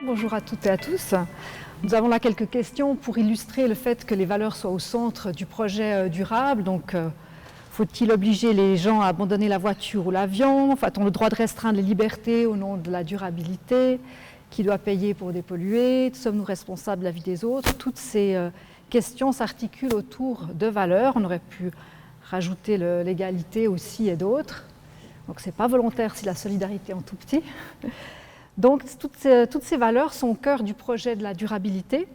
Bonjour à toutes et à tous. Nous avons là quelques questions pour illustrer le fait que les valeurs soient au centre du projet durable. Donc, faut-il obliger les gens à abandonner la voiture ou l'avion? A-t-on le droit de restreindre les libertés au nom de la durabilité? Qui doit payer pour dépolluer? Sommes-nous responsables de la vie des autres? Toutes ces questions s'articulent autour de valeurs. On aurait pu rajouter l'égalité aussi et d'autres. Donc, ce n'est pas volontaire si la solidarité en tout petit. Donc, toutes ces valeurs sont au cœur du projet de la durabilité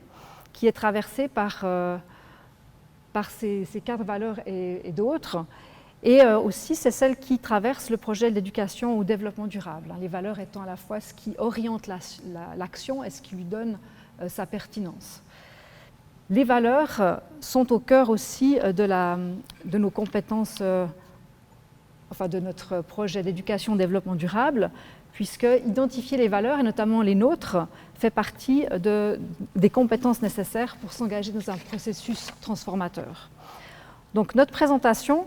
qui est traversé par ces 4 valeurs et d'autres. Et aussi, c'est celles qui traversent le projet de l'éducation au développement durable. Les valeurs étant à la fois ce qui oriente l'action et ce qui lui donne sa pertinence. Les valeurs sont au cœur aussi de nos compétences, de notre projet d'éducation au développement durable, puisque identifier les valeurs, et notamment les nôtres, fait partie des compétences nécessaires pour s'engager dans un processus transformateur. Donc notre présentation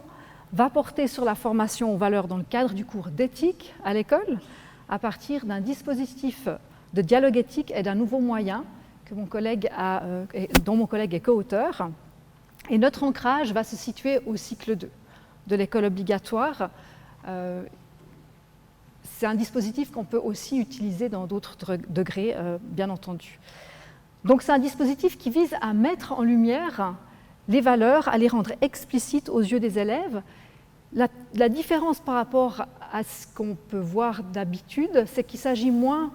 va porter sur la formation aux valeurs dans le cadre du cours d'éthique à l'école, à partir d'un dispositif de dialogue éthique et d'un nouveau moyen que dont mon collègue est co-auteur. Et notre ancrage va se situer au cycle 2 de l'école obligatoire. C'est un dispositif qu'on peut aussi utiliser dans d'autres degrés, bien entendu. Donc c'est un dispositif qui vise à mettre en lumière les valeurs, à les rendre explicites aux yeux des élèves. La différence par rapport à ce qu'on peut voir d'habitude, c'est qu'il s'agit moins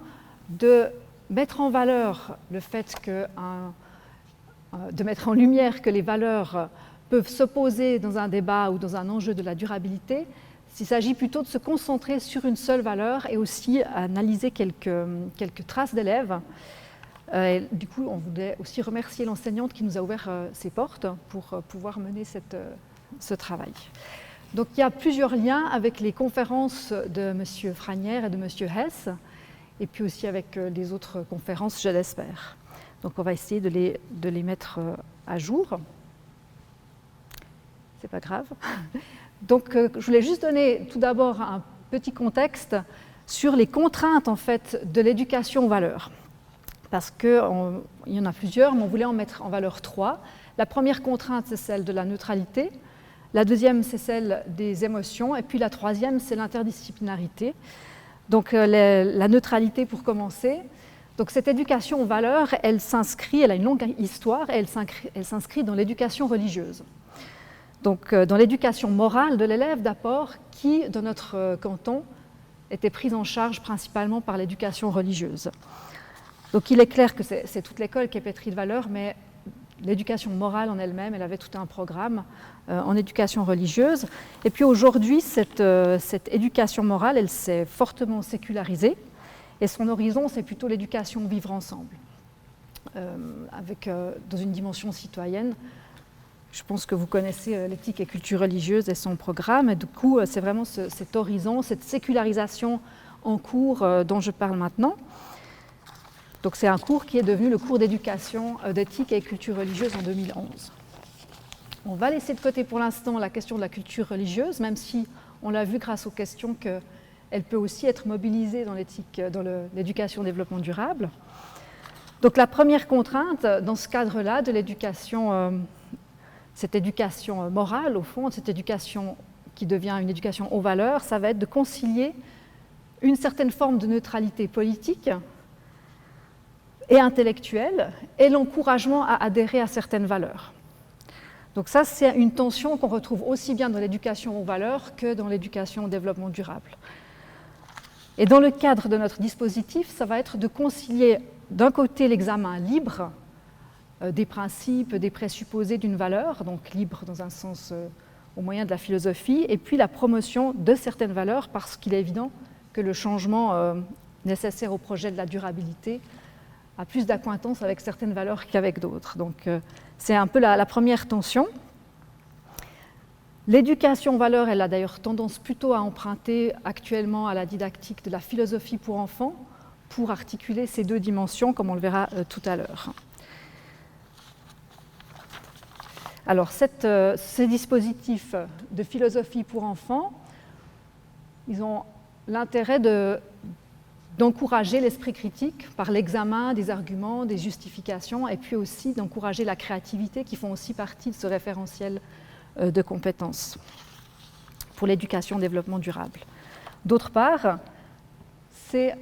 de mettre en valeur le fait de mettre en lumière que les valeurs peuvent s'opposer dans un débat ou dans un enjeu de la durabilité. Il s'agit plutôt de se concentrer sur une seule valeur et aussi analyser quelques traces d'élèves. Du coup, on voulait aussi remercier l'enseignante qui nous a ouvert ses portes pour pouvoir mener ce travail. Donc, il y a plusieurs liens avec les conférences de M. Franière et de M. Hess, et puis aussi avec les autres conférences, je l'espère. Donc, on va essayer de les mettre à jour. C'est pas grave. Donc, je voulais juste donner tout d'abord un petit contexte sur les contraintes en fait, de l'éducation aux valeurs. Parce qu'il y en a plusieurs, mais on voulait en mettre en valeur 3. La première contrainte, c'est celle de la neutralité. La deuxième, c'est celle des émotions. Et puis la troisième, c'est l'interdisciplinarité. Donc, la neutralité pour commencer. Donc, cette éducation aux valeurs, elle a une longue histoire et elle s'inscrit dans l'éducation religieuse. Donc, dans l'éducation morale de l'élève d'abord, qui, dans notre canton, était prise en charge principalement par l'éducation religieuse. Donc, il est clair que c'est toute l'école qui est pétrie de valeurs, mais l'éducation morale en elle-même, elle avait tout un programme en éducation religieuse. Et puis aujourd'hui, cette éducation morale, elle s'est fortement sécularisée, et son horizon, c'est plutôt l'éducation au vivre ensemble, dans une dimension citoyenne. Je pense que vous connaissez l'éthique et culture religieuse et son programme. Et du coup, c'est vraiment cet horizon, cette sécularisation en cours dont je parle maintenant. Donc, c'est un cours qui est devenu le cours d'éducation d'éthique et culture religieuse en 2011. On va laisser de côté pour l'instant la question de la culture religieuse, même si on l'a vu grâce aux questions qu'elle peut aussi être mobilisée dans l'éducation au développement durable. Donc, la première contrainte dans ce cadre-là de l'éducation cette éducation morale, au fond, cette éducation qui devient une éducation aux valeurs, ça va être de concilier une certaine forme de neutralité politique et intellectuelle et l'encouragement à adhérer à certaines valeurs. Donc ça, c'est une tension qu'on retrouve aussi bien dans l'éducation aux valeurs que dans l'éducation au développement durable. Et dans le cadre de notre dispositif, ça va être de concilier d'un côté l'examen libre des principes, des présupposés d'une valeur, donc libre dans un sens au moyen de la philosophie, et puis la promotion de certaines valeurs, parce qu'il est évident que le changement nécessaire au projet de la durabilité a plus d'accointance avec certaines valeurs qu'avec d'autres. Donc c'est un peu la première tension. L'éducation aux valeurs, elle a d'ailleurs tendance plutôt à emprunter actuellement à la didactique de la philosophie pour enfants, pour articuler ces deux dimensions, comme on le verra tout à l'heure. Alors, ces dispositifs de philosophie pour enfants, ils ont l'intérêt d'encourager l'esprit critique par l'examen des arguments, des justifications, et puis aussi d'encourager la créativité qui font aussi partie de ce référentiel de compétences pour l'éducation au développement durable. D'autre part, c'est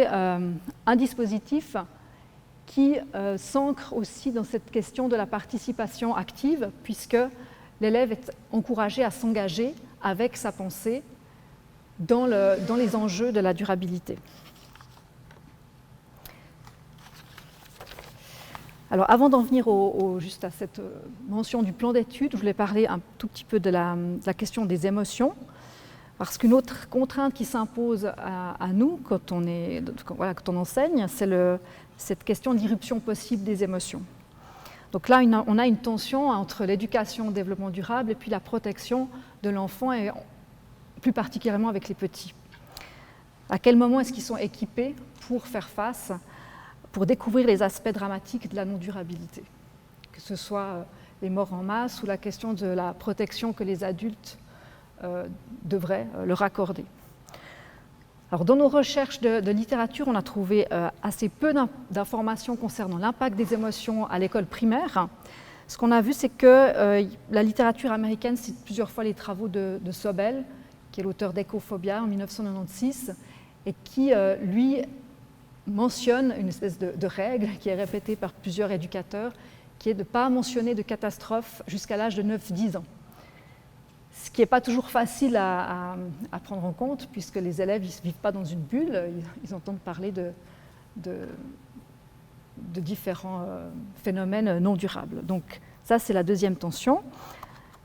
un dispositif qui s'ancre aussi dans cette question de la participation active, puisque l'élève est encouragé à s'engager avec sa pensée dans les enjeux de la durabilité. Alors, avant d'en venir juste à cette mention du plan d'études, je voulais parler un tout petit peu de la question des émotions, parce qu'une autre contrainte qui s'impose à nous quand on enseigne, c'est cette question d'irruption possible des émotions. Donc là, on a une tension entre l'éducation au développement durable et puis la protection de l'enfant, et plus particulièrement avec les petits. À quel moment est-ce qu'ils sont équipés pour faire face, pour découvrir les aspects dramatiques de la non-durabilité, que ce soit les morts en masse ou la question de la protection que les adultes devraient leur accorder. Alors, dans nos recherches de littérature, on a trouvé assez peu d'informations concernant l'impact des émotions à l'école primaire. Ce qu'on a vu, c'est que la littérature américaine cite plusieurs fois les travaux de Sobel, qui est l'auteur d'Ecophobia en 1996, et qui, lui, mentionne une espèce de règle qui est répétée par plusieurs éducateurs, qui est de ne pas mentionner de catastrophe jusqu'à l'âge de 9-10 ans. Ce qui n'est pas toujours facile à prendre en compte, puisque les élèves ne vivent pas dans une bulle, ils entendent parler de différents phénomènes non durables. Donc ça, c'est la deuxième tension.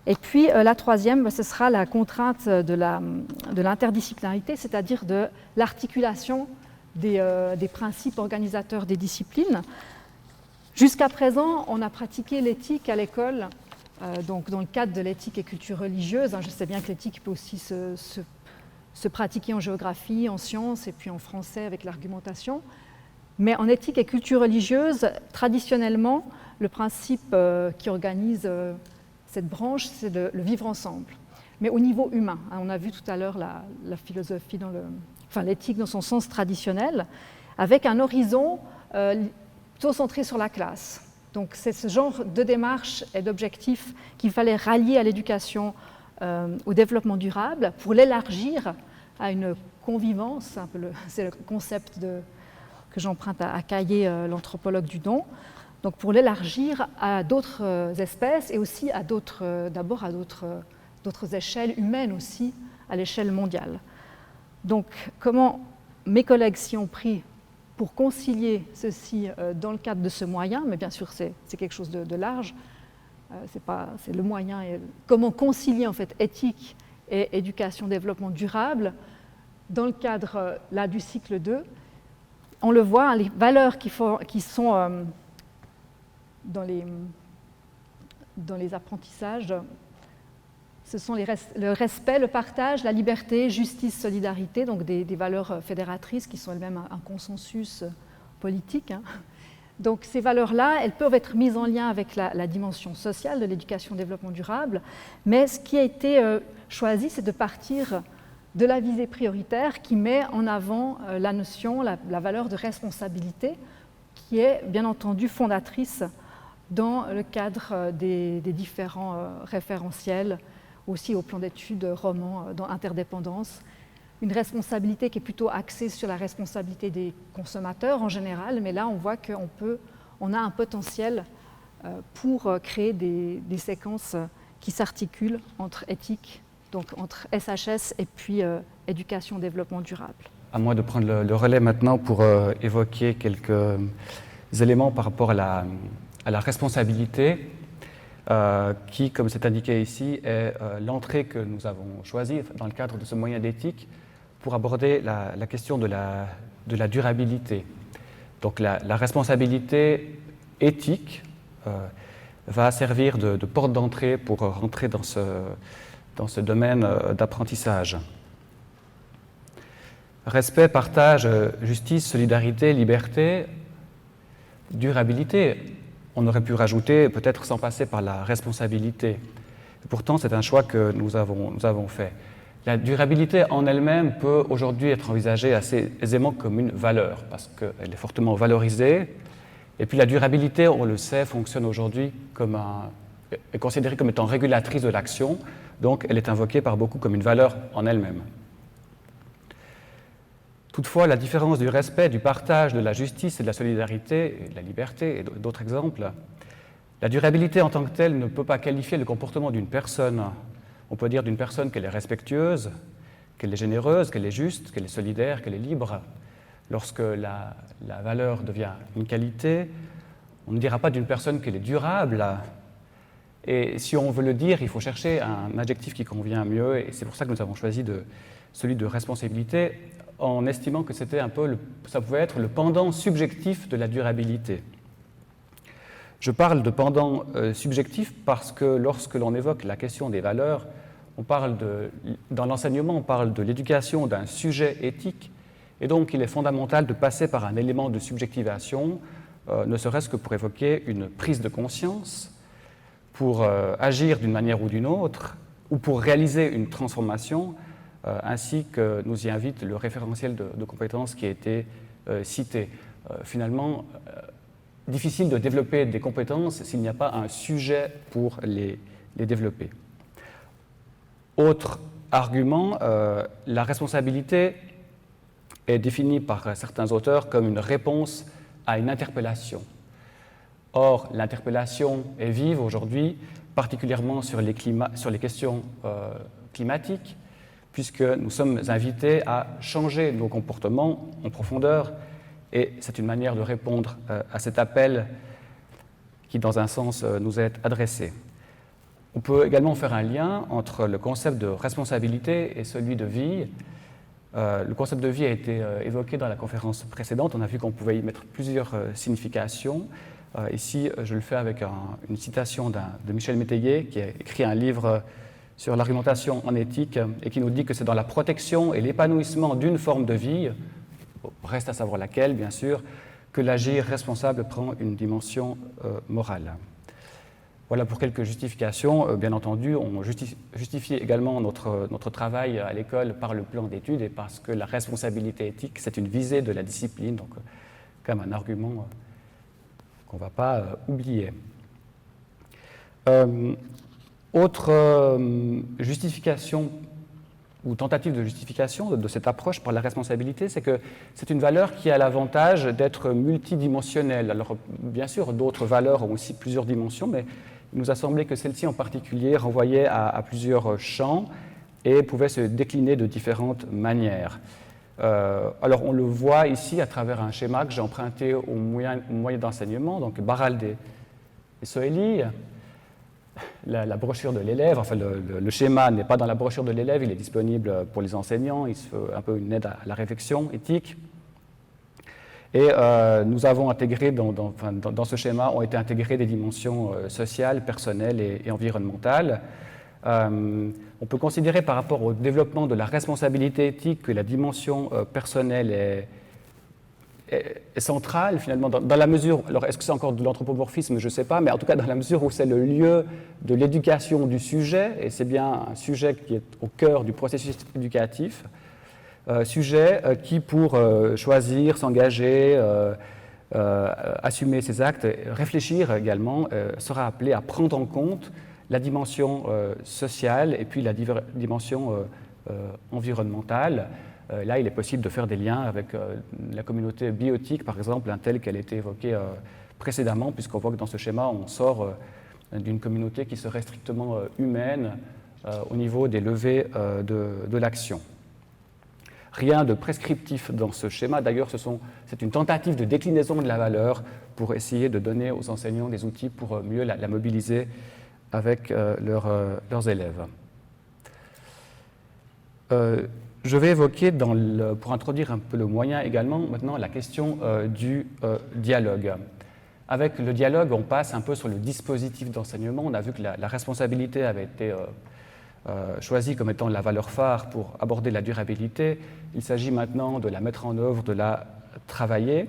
Et puis la troisième, ce sera la contrainte de l'interdisciplinarité, c'est-à-dire de l'articulation des principes organisateurs des disciplines. Jusqu'à présent, on a pratiqué l'éthique à l'école, donc dans le cadre de l'éthique et culture religieuse. Je sais bien que l'éthique peut aussi se pratiquer en géographie, en sciences et puis en français avec l'argumentation. Mais en éthique et culture religieuse, traditionnellement, le principe qui organise cette branche, c'est le vivre ensemble. Mais au niveau humain, on a vu tout à l'heure la philosophie, l'éthique dans son sens traditionnel, avec un horizon plutôt centré sur la classe. Donc c'est ce genre de démarche et d'objectifs qu'il fallait rallier à l'éducation au développement durable pour l'élargir à une convivence, c'est le concept que j'emprunte à Caillé, l'anthropologue du don, donc pour l'élargir à d'autres espèces et aussi d'abord à d'autres échelles humaines aussi, à l'échelle mondiale. Donc comment mes collègues s'y ont pris pour concilier ceci dans le cadre de ce moyen, mais bien sûr c'est quelque chose de large, c'est le moyen, et comment concilier en fait éthique et éducation développement durable dans le cadre là du cycle 2. On le voit, les valeurs qui sont dans les apprentissages, ce sont le respect, le partage, la liberté, justice, solidarité, donc des valeurs fédératrices qui sont elles-mêmes un consensus politique. Donc ces valeurs-là, elles peuvent être mises en lien avec la dimension sociale de l'éducation au développement durable, mais ce qui a été choisi, c'est de partir de la visée prioritaire qui met en avant la notion, la valeur de responsabilité, qui est bien entendu fondatrice dans le cadre des différents référentiels, aussi au plan d'études romans dans Interdépendance. Une responsabilité qui est plutôt axée sur la responsabilité des consommateurs en général, mais là on voit qu'on a un potentiel pour créer des séquences qui s'articulent entre éthique, donc entre SHS et puis éducation développement durable. À moi de prendre le relais maintenant pour évoquer quelques éléments par rapport à la responsabilité qui, comme c'est indiqué ici, est l'entrée que nous avons choisie dans le cadre de ce moyen d'éthique pour aborder la question de la durabilité. Donc la responsabilité éthique va servir de porte d'entrée pour rentrer dans ce domaine d'apprentissage. Respect, partage, justice, solidarité, liberté, durabilité. On aurait pu rajouter, peut-être sans passer par la responsabilité. Et pourtant, c'est un choix que nous avons fait. La durabilité en elle-même peut aujourd'hui être envisagée assez aisément comme une valeur, parce qu'elle est fortement valorisée. Et puis la durabilité, on le sait, fonctionne aujourd'hui est considérée comme étant régulatrice de l'action, donc elle est invoquée par beaucoup comme une valeur en elle-même. Toutefois, la différence du respect, du partage, de la justice et de la solidarité, et de la liberté, et d'autres exemples, la durabilité en tant que telle ne peut pas qualifier le comportement d'une personne. On peut dire d'une personne qu'elle est respectueuse, qu'elle est généreuse, qu'elle est juste, qu'elle est solidaire, qu'elle est libre. Lorsque la valeur devient une qualité, on ne dira pas d'une personne qu'elle est durable. Et si on veut le dire, il faut chercher un adjectif qui convient mieux, et c'est pour ça que nous avons choisi celui de responsabilité, en estimant que c'était ça pouvait être le pendant subjectif de la durabilité. Je parle de pendant subjectif parce que lorsque l'on évoque la question des valeurs, dans l'enseignement, on parle de l'éducation d'un sujet éthique, et donc il est fondamental de passer par un élément de subjectivation, ne serait-ce que pour évoquer une prise de conscience, pour agir d'une manière ou d'une autre, ou pour réaliser une transformation, ainsi que nous y invite le référentiel de compétences qui a été cité. Finalement, difficile de développer des compétences s'il n'y a pas un sujet pour les développer. Autre argument, la responsabilité est définie par certains auteurs comme une réponse à une interpellation. Or, l'interpellation est vive aujourd'hui, particulièrement sur les questions climatiques, puisque nous sommes invités à changer nos comportements en profondeur, et c'est une manière de répondre à cet appel qui, dans un sens, nous est adressé. On peut également faire un lien entre le concept de responsabilité et celui de vie. Le concept de vie a été évoqué dans la conférence précédente. On a vu qu'on pouvait y mettre plusieurs significations. Ici, je le fais avec une citation de Michel Métayer, qui a écrit un livre sur l'argumentation en éthique et qui nous dit que c'est dans la protection et l'épanouissement d'une forme de vie, reste à savoir laquelle, bien sûr, que l'agir responsable prend une dimension morale. Voilà pour quelques justifications. Bien entendu, on justifie également notre travail à l'école par le plan d'études et parce que la responsabilité éthique, c'est une visée de la discipline, donc quand même un argument qu'on ne va pas oublier. Autre justification ou tentative de justification de cette approche par la responsabilité, c'est que c'est une valeur qui a l'avantage d'être multidimensionnelle. Alors, bien sûr, d'autres valeurs ont aussi plusieurs dimensions, mais il nous a semblé que celle-ci en particulier renvoyait à plusieurs champs et pouvait se décliner de différentes manières. Alors, on le voit ici à travers un schéma que j'ai emprunté au moyen d'enseignement, donc Barral et Soeli. La brochure de l'élève, enfin le schéma n'est pas dans la brochure de l'élève, il est disponible pour les enseignants, il se fait un peu une aide à la réflexion éthique. Et nous avons intégré, dans ce schéma, ont été intégrées des dimensions sociales, personnelles et environnementales. On peut considérer par rapport au développement de la responsabilité éthique que la dimension personnelle est centrale finalement dans la mesure, alors est-ce que c'est encore de l'anthropomorphisme, je ne sais pas, mais en tout cas dans la mesure où c'est le lieu de l'éducation du sujet, et c'est bien un sujet qui est au cœur du processus éducatif, sujet qui pour choisir, s'engager, assumer ses actes, réfléchir également, sera appelé à prendre en compte la dimension sociale et puis la dimension environnementale. Là, il est possible de faire des liens avec la communauté biotique, par exemple, telle qu'elle a été évoquée précédemment, puisqu'on voit que dans ce schéma, on sort d'une communauté qui serait strictement humaine au niveau des levées de l'action. Rien de prescriptif dans ce schéma. D'ailleurs, c'est une tentative de déclinaison de la valeur pour essayer de donner aux enseignants des outils pour mieux la mobiliser avec leurs élèves. Je vais évoquer, pour introduire un peu le moyen également, maintenant la question du dialogue. Avec le dialogue, on passe un peu sur le dispositif d'enseignement. On a vu que la responsabilité avait été choisie comme étant la valeur phare pour aborder la durabilité. Il s'agit maintenant de la mettre en œuvre, de la travailler.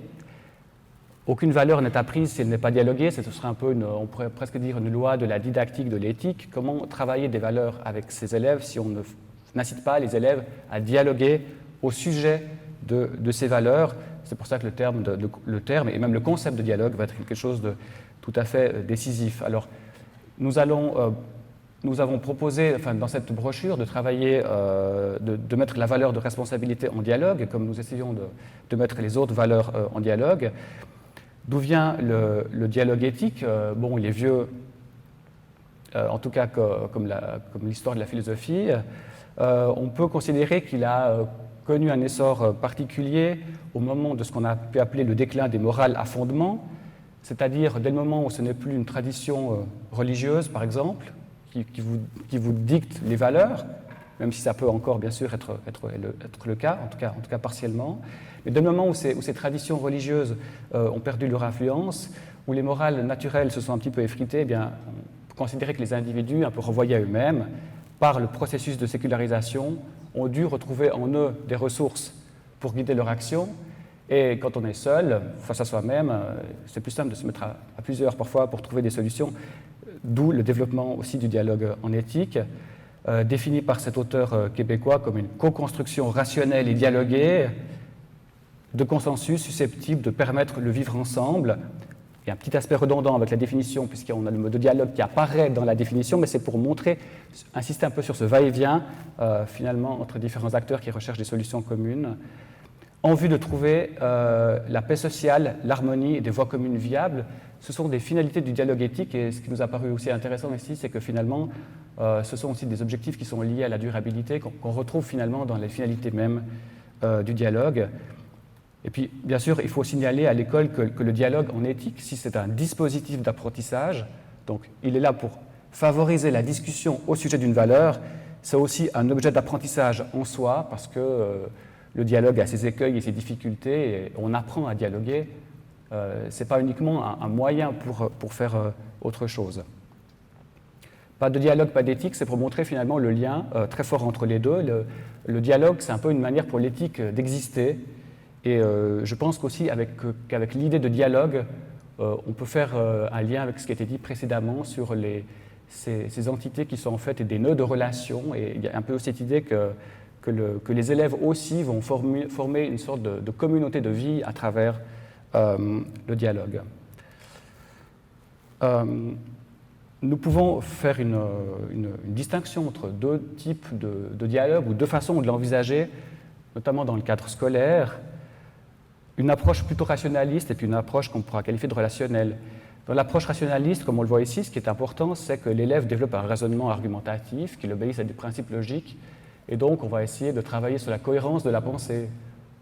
Aucune valeur n'est apprise si elle n'est pas dialoguée. Ce serait un peu, on pourrait presque dire, une loi de la didactique, de l'éthique. Comment travailler des valeurs avec ses élèves si on ne n'incite pas les élèves à dialoguer au sujet de ces valeurs. C'est pour ça que le terme et même le concept de dialogue va être quelque chose de tout à fait décisif. Alors, nous avons proposé, dans cette brochure, de travailler, de mettre la valeur de responsabilité en dialogue, comme nous essayons de mettre les autres valeurs en dialogue. D'où vient le dialogue éthique? Bon, il est vieux, en tout cas comme l'histoire de la philosophie. On peut considérer qu'il a connu un essor particulier au moment de ce qu'on a pu appeler le déclin des morales à fondement, c'est-à-dire dès le moment où ce n'est plus une tradition religieuse, par exemple, qui vous dicte les valeurs, même si ça peut encore bien sûr être le cas, en tout cas partiellement. Mais dès le moment où ces traditions religieuses ont perdu leur influence, où les morales naturelles se sont un petit peu effritées, eh bien, on peut considérer que les individus, un peu renvoyés à eux-mêmes, par le processus de sécularisation, ont dû retrouver en eux des ressources pour guider leur action. Et quand on est seul, face à soi-même, c'est plus simple de se mettre à plusieurs parfois pour trouver des solutions, d'où le développement aussi du dialogue en éthique, défini par cet auteur québécois comme une co-construction rationnelle et dialoguée de consensus susceptible de permettre le vivre ensemble. Il y a un petit aspect redondant avec la définition, puisqu'on a le mot de dialogue qui apparaît dans la définition, mais c'est pour montrer, insister un peu sur ce va-et-vient, finalement, entre différents acteurs qui recherchent des solutions communes, en vue de trouver la paix sociale, l'harmonie et des voies communes viables. Ce sont des finalités du dialogue éthique, et ce qui nous a paru aussi intéressant ici, c'est que finalement, ce sont aussi des objectifs qui sont liés à la durabilité, qu'on retrouve finalement dans les finalités mêmes du dialogue. Et puis, bien sûr, il faut signaler à l'école que le dialogue en éthique, si c'est un dispositif d'apprentissage, donc il est là pour favoriser la discussion au sujet d'une valeur, c'est aussi un objet d'apprentissage en soi, parce que le dialogue a ses écueils et ses difficultés, et on apprend à dialoguer. Ce n'est pas uniquement un moyen pour faire autre chose. Pas de dialogue, pas d'éthique, c'est pour montrer finalement le lien très fort entre les deux. Le dialogue, c'est un peu une manière pour l'éthique d'exister. Et je pense qu'aussi qu'avec l'idée de dialogue, on peut faire un lien avec ce qui a été dit précédemment sur ces entités qui sont en fait des nœuds de relation. Et il y a un peu cette idée que les élèves aussi vont former une sorte de communauté de vie à travers le dialogue. Nous pouvons faire une distinction entre deux types de dialogue ou deux façons de l'envisager, notamment dans le cadre scolaire. Une approche plutôt rationaliste et puis une approche qu'on pourra qualifier de relationnelle. Dans l'approche rationaliste, comme on le voit ici, ce qui est important, c'est que l'élève développe un raisonnement argumentatif qui obéisse à des principes logiques, et donc on va essayer de travailler sur la cohérence de la pensée,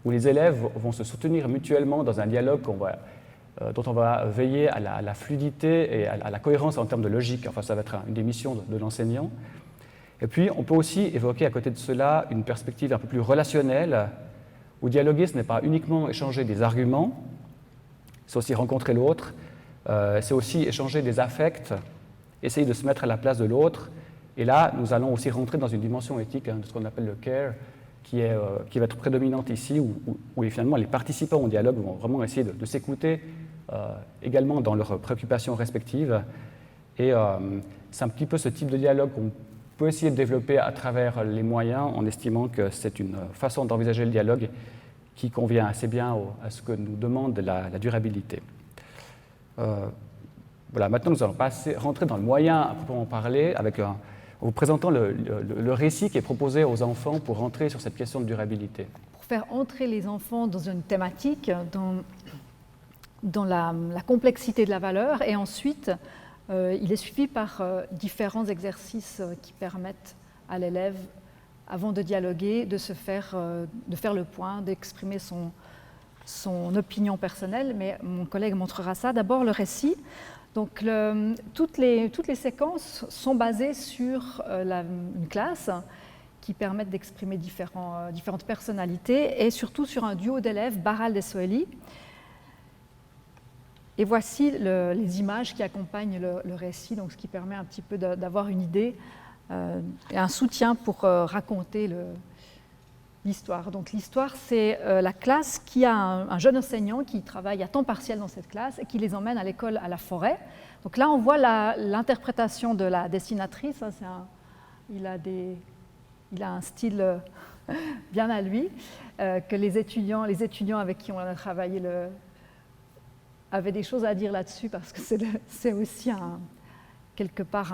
où les élèves vont se soutenir mutuellement dans un dialogue dont on va veiller à la fluidité et à la cohérence en termes de logique. Enfin, ça va être une des missions de l'enseignant. Et puis, on peut aussi évoquer à côté de cela une perspective un peu plus relationnelle, où dialoguer, ce n'est pas uniquement échanger des arguments, c'est aussi rencontrer l'autre, c'est aussi échanger des affects, essayer de se mettre à la place de l'autre. Et là, nous allons aussi rentrer dans une dimension éthique de ce qu'on appelle le care, qui va être prédominante ici, où finalement les participants au dialogue vont vraiment essayer de s'écouter également dans leurs préoccupations respectives. Et c'est un petit peu ce type de dialogue qu'on peut essayer de développer à travers les moyens, en estimant que c'est une façon d'envisager le dialogue qui convient assez bien à ce que nous demande la durabilité. Voilà, maintenant nous allons rentrer dans le moyen à proprement parler, en vous présentant le récit qui est proposé aux enfants pour rentrer sur cette question de durabilité. Pour faire entrer les enfants dans une thématique, dans la complexité de la valeur, et ensuite il est suivi par différents exercices qui permettent à l'élève, avant de dialoguer, de faire le point, d'exprimer son opinion personnelle, mais mon collègue montrera ça. D'abord, le récit. Donc, toutes les séquences sont basées sur une classe qui permettent d'exprimer différentes personnalités et surtout sur un duo d'élèves, Barral et Soeli. Et voici les images qui accompagnent le récit, donc ce qui permet un petit peu d'avoir une idée et un soutien pour raconter l'histoire. Donc l'histoire, c'est la classe qui a un jeune enseignant qui travaille à temps partiel dans cette classe et qui les emmène à l'école à la forêt. Donc là, on voit l'interprétation de la dessinatrice. Il a des il a un style bien à lui, que les étudiants avec qui on a travaillé avaient des choses à dire là-dessus, parce que c'est aussi quelque part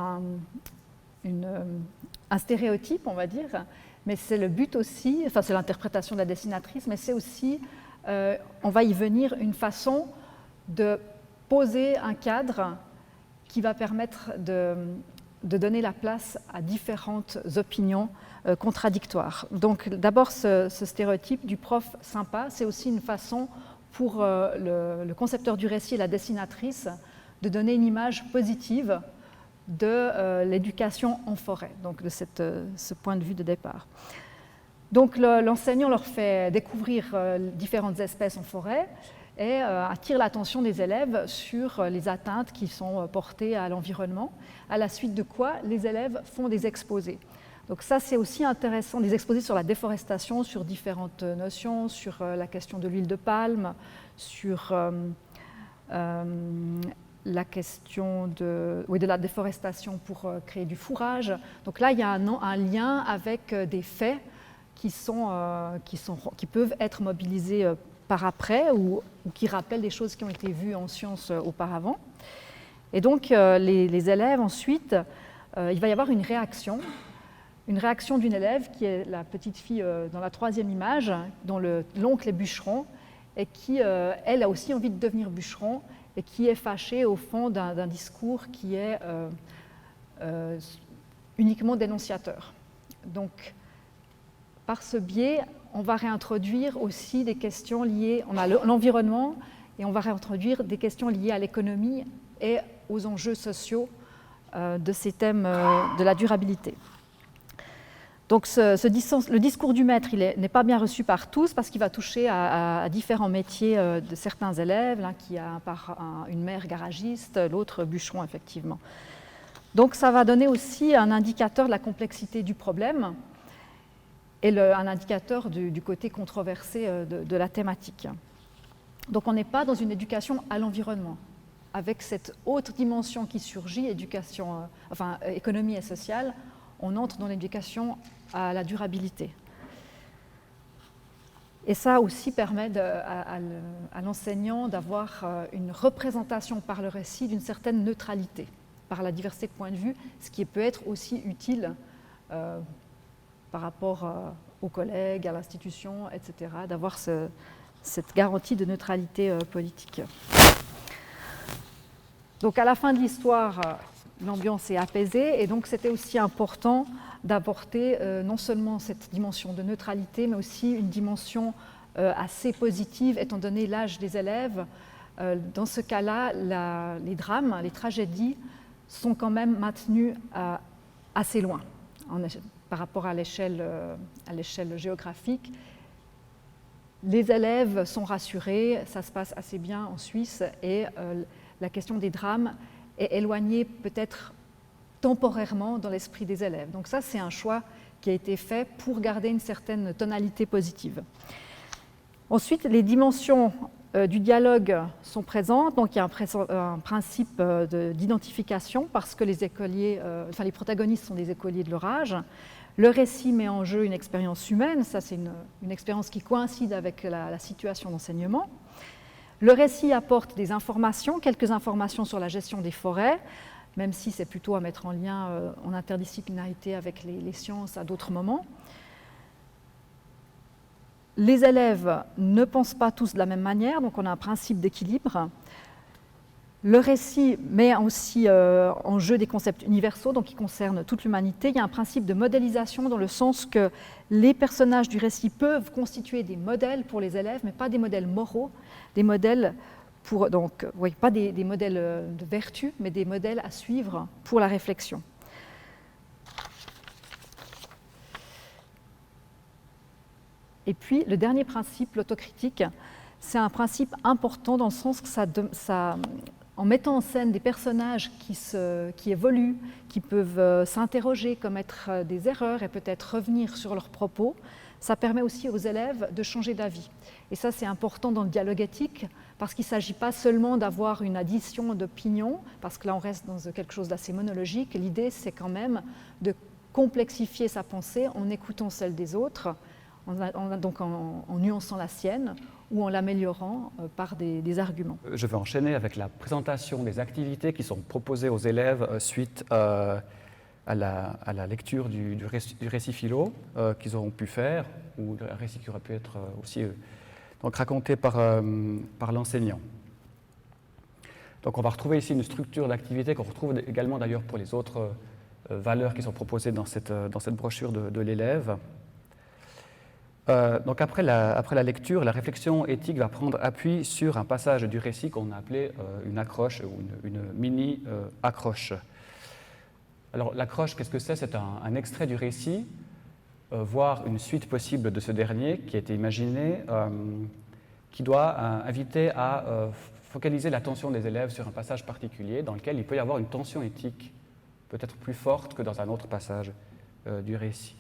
un stéréotype, on va dire, mais c'est le but aussi, enfin c'est l'interprétation de la dessinatrice, mais c'est aussi, on va y venir, une façon de poser un cadre qui va permettre de donner la place à différentes opinions contradictoires. Donc d'abord, ce stéréotype du prof sympa, c'est aussi une façon pour le concepteur du récit et la dessinatrice de donner une image positive de l'éducation en forêt, donc de ce point de vue de départ. Donc l'enseignant leur fait découvrir différentes espèces en forêt et attire l'attention des élèves sur les atteintes qui sont portées à l'environnement, à la suite de quoi les élèves font des exposés. Donc ça, c'est aussi intéressant, des exposés sur la déforestation, sur différentes notions, sur la question de l'huile de palme, sur la question de la déforestation pour créer du fourrage. Donc là, il y a un lien avec des faits qui peuvent être mobilisés par après ou qui rappellent des choses qui ont été vues en sciences auparavant. Et donc, les élèves, ensuite, il va y avoir une réaction d'une élève qui est la petite fille dans la troisième image, dont l'oncle est bûcheron, et qui, elle, a aussi envie de devenir bûcheron, et qui est fâchée au fond d'un discours qui est uniquement dénonciateur. Donc, par ce biais, on va réintroduire aussi des questions liées, on a l'environnement, et on va réintroduire des questions liées à l'économie et aux enjeux sociaux de ces thèmes de la durabilité. Donc le discours du maître n'est pas bien reçu par tous parce qu'il va toucher à différents métiers de certains élèves, l'un qui a une mère garagiste, l'autre bûcheron effectivement. Donc ça va donner aussi un indicateur de la complexité du problème et un indicateur du côté controversé de la thématique. Donc on n'est pas dans une éducation à l'environnement, avec cette autre dimension qui surgit, économie et sociale, on entre dans l'éducation à la durabilité. Et ça aussi permet à l'enseignant d'avoir une représentation par le récit d'une certaine neutralité, par la diversité de points de vue, ce qui peut être aussi utile par rapport aux collègues, à l'institution, etc., d'avoir cette garantie de neutralité politique. Donc à la fin de l'histoire, l'ambiance est apaisée et donc c'était aussi important d'apporter non seulement cette dimension de neutralité, mais aussi une dimension assez positive étant donné l'âge des élèves. Dans ce cas-là, les drames, les tragédies sont quand même maintenus assez loin par rapport à l'échelle géographique. Les élèves sont rassurés, ça se passe assez bien en Suisse et la question des drames est éloignée peut-être temporairement dans l'esprit des élèves. Donc ça, c'est un choix qui a été fait pour garder une certaine tonalité positive. Ensuite, les dimensions du dialogue sont présentes. Donc il y a un principe d'identification parce que les protagonistes sont des écoliers de leur âge. Le récit met en jeu une expérience humaine, ça c'est une expérience qui coïncide avec la situation d'enseignement. Le récit apporte des informations, quelques informations sur la gestion des forêts, même si c'est plutôt à mettre en lien en interdisciplinarité avec les sciences à d'autres moments. Les élèves ne pensent pas tous de la même manière, donc on a un principe d'équilibre. Le récit met aussi en jeu des concepts universaux, donc qui concernent toute l'humanité. Il y a un principe de modélisation dans le sens que les personnages du récit peuvent constituer des modèles pour les élèves, mais pas des modèles moraux, des modèles pas des modèles de vertu, mais des modèles à suivre pour la réflexion. Et puis, le dernier principe, l'autocritique, c'est un principe important dans le sens que en mettant en scène des personnages qui évoluent, qui peuvent s'interroger, commettre des erreurs et peut-être revenir sur leurs propos, ça permet aussi aux élèves de changer d'avis. Et ça, c'est important dans le dialogue éthique, parce qu'il ne s'agit pas seulement d'avoir une addition d'opinions, parce que là, on reste dans quelque chose d'assez monologique. L'idée, c'est quand même de complexifier sa pensée en écoutant celle des autres, donc en nuançant la sienne ou en l'améliorant par des arguments. Je vais enchaîner avec la présentation des activités qui sont proposées aux élèves suite à la lecture du récit philo qu'ils auront pu faire, ou un récit qui aurait pu être aussi donc raconté par l'enseignant. Donc on va retrouver ici une structure d'activité qu'on retrouve également d'ailleurs pour les autres valeurs qui sont proposées dans cette brochure de l'élève. Donc après la lecture, la réflexion éthique va prendre appui sur un passage du récit qu'on a appelé une accroche ou une mini-accroche. Alors l'accroche, qu'est-ce que c'est? C'est un extrait du récit, voire une suite possible de ce dernier qui a été imaginé, qui doit inviter à focaliser l'attention des élèves sur un passage particulier dans lequel il peut y avoir une tension éthique peut-être plus forte que dans un autre passage du récit.